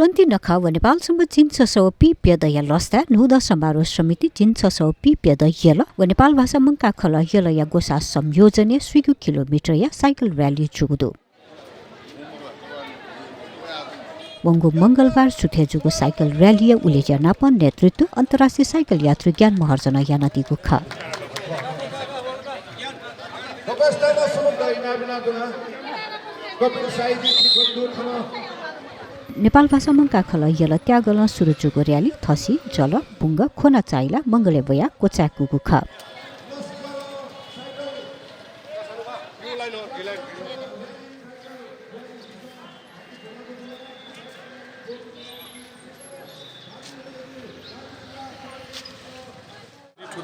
Swanti Naka व नेपालसम्म चीन 600 पिप्यदय लस्ता नुद समारोह समिति चीन 600 पिप्यदय यल व नेपाल भाषा मंका खल यल या गोसा संयोजने स्वीगु किलोमिटर या साइकल रैली जुगुदु वंगु मंगलबार सुथेजुगु साइकल रैली या उलेजा नापन नेतृत्व अन्तर्राष्ट्रिय साइकल यात्री ज्ञान महर्जना यानातिगु ख नेपाल भाषा मंका खल यल त्यागल सुरुजुगु रैली थसी जल बुंग खोना चाइला मंगले बया कोचाकुगु ख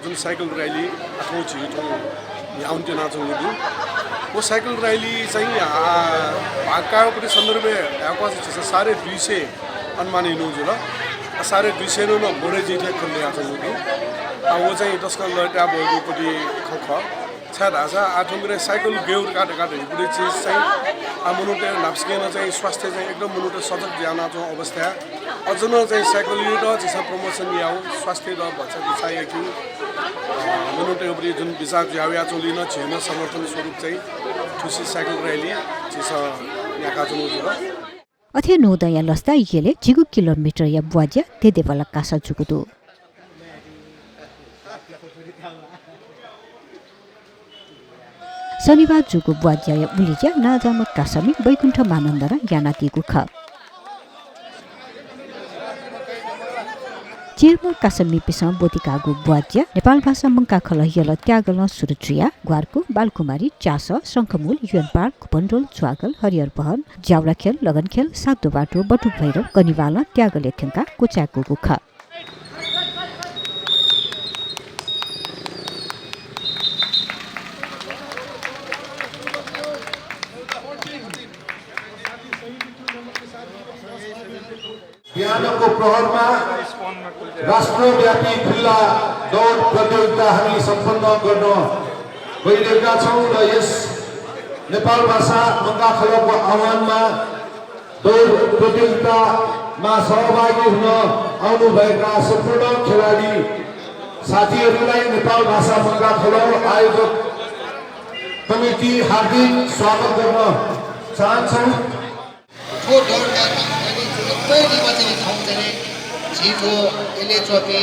जुन साइकल रैली आठौं छिटो याउन्टे नाचुङदु वो साइकल रैली चाहिँ भागकापट्टि सन्दर्भे यापास छ सारे 200 अनुमानित नुजुल सारे 200 नो बडे जिथे खल्ले आछुङदु वो चाहिँ दसका लटा बोगुपट्टि खख छाडा छ आठौंग्रे साइकल गेउर काटे काटे पुरै चीज चाहिँ मुनुटे नाप्सकेन चाहिँ स्वास्थ्य चाहिँ एकदम मुनुटे सजग ज्याना छ अवस्था अझन चाहिँ साइकल युट छ प्रमोसन याउ स्वास्थ्य र बच्चा चाहिँ कि मुनुटे उपरि जुन विचार ज्याव्या चलिन छैन समर्थन स्वरूप चाहिँ ठुसी साइकल रैली छ याका जुनुजुल अथे नोदया लस्ता येले जिगु किलोमिटर या बुवाज्या तेदेबला कासा जुगुदु शनिबार जुगु बुवाज्या या उलिज्या नाजाम कासमी बैकुण्ठ मानन्दरा यानातिगु ख चिरमा कासमी पिसम बोतिकागु बुवाज्या नेपाल भाषा मंका खल यल त्यागल सुरुचुया ग्वारको बालकुमारी चास शंखमूल युएन पार्क पण्डोल च्वागल हरिहर बहन ज्याउला खेल लगन खेल सातो बाटो बटु भैरव कनिवाला त्यागले थेंका कोचाकुगु ख बिहानको प्रहरमा राष्ट्रव्यापी खुल्ला दौड प्रतियोगिता हामी सम्पन्न गर्न गइरहेका छौं र यस नेपाल भाषा मंगा खलको आह्वानमा दौड प्रतियोगितामा सहभागी हुन आउनुभएका सम्पूर्ण खेलाडी साथीहरूलाई नेपाल भाषा मंगा खल आयोजक कमिटी हार्दिक स्वागत गर्न चाहन्छौं। छिटो इलेक्ट्रोपी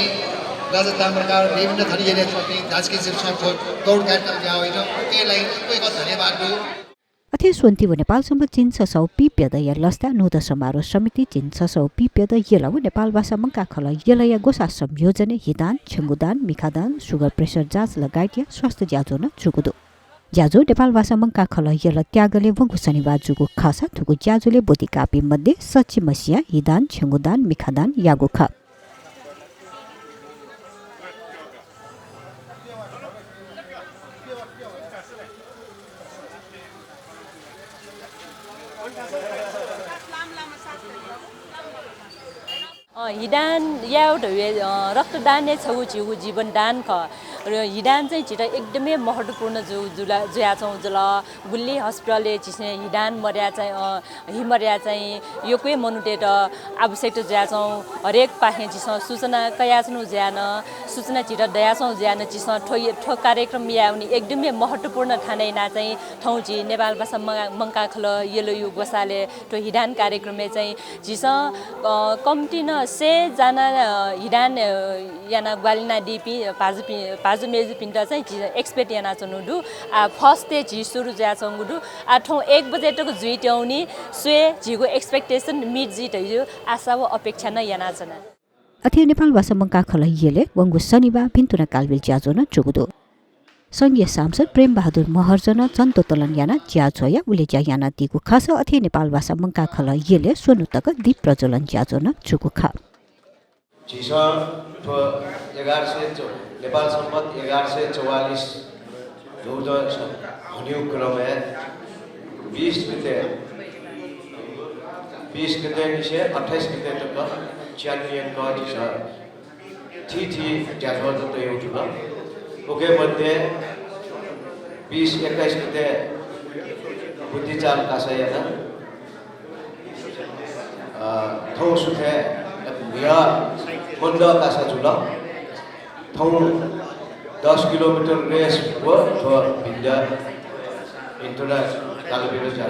राजताम्रका विभिन्न थरी इलेक्ट्रोपी दाजकी शिक्षकको दौड कार्यक्रम यहाँ होइन केलाई एकैको धन्यवाद हो अथे स्वन्ति व नेपालसम्म चीन 600 पिप्यदय लस्ता नुद समारोह समिति चीन 600 पिप्यदय यल व नेपाल भाषा मंका खल यलया गोसा संयोजने हिदान छेंगुदान मिखादान सुगर प्रेसर जाँच लगायत स्वास्थ्य ज्याजो न जुगुदो ज्याजो नेपाल भाषा मंका खल यल त्यागले वंगु शनिबार जुगु खासा थुगु ज्याजोले बोती कापी मध्ये सच्ची मसिया हिदान छेंगुदान मिखादान यागु ख हिदान याउट रक्तदान नै छौ जिउ जीवन दान ख र हिदान चाहिँ छिटो एकदमै महत्त्वपूर्ण जुया छौं जुल गुल्ली हस्पिटलले छिसे हिदान मर्या चाहिँ हिमर्या चाहिँ यो कोही मनुटे त आवश्यकता जुया छौं हरेक पाखे छिस सूचना कया छनु ज्यान सूचना छिटो दया छौं ज्यान छिस ठो कार्यक्रम याउनी एकदमै महत्त्वपूर्ण ठानैना चाहिँ ठाउँ छि नेपाल भाषा मंका खल येलो यु गोसाले त्यो हिदान कार्यक्रमले चाहिँ छिस कम्ती न से जना हिदान याना ग्वालिना डिपी पाजु मेजु पिन्टा चाहिँ एक्सपेक्ट याना चनुडु आ फर्स्ट ते झि सुरु जा चंगुडु आठौं 1 बजे तक जुइट्याउनी स्वे झिगो एक्सपेक्टेसन मिट जिट यो आशा व अपेक्षा न याना छना अथे नेपाल भाषा मंका खल येले वंगु शनिबार भिन्तुना कालबिल ज्याजो न जुगुदो संघीय सांसद प्रेम बहादुर महर्जन चन्तो तलन याना ज्याजोया उले ज्या याना दिगु खास अथे नेपाल भाषा मंका खल येले सोनुतक दीप प्रज्वलन ज्याजो न जुगु खा जिसा 1100 नेपाल सम्मत 1144 दुध हुने क्रममा 20 गते 28 गते तक च्याम्पियन का जिसा थी ज्याजो त एउटा ओके मध्ये 20-21 गते बुद्धिचाल कासयना thâu su thế nghĩa môn đó ta sẽ chủ động thâu 10 km race của India Internet Gatibidhi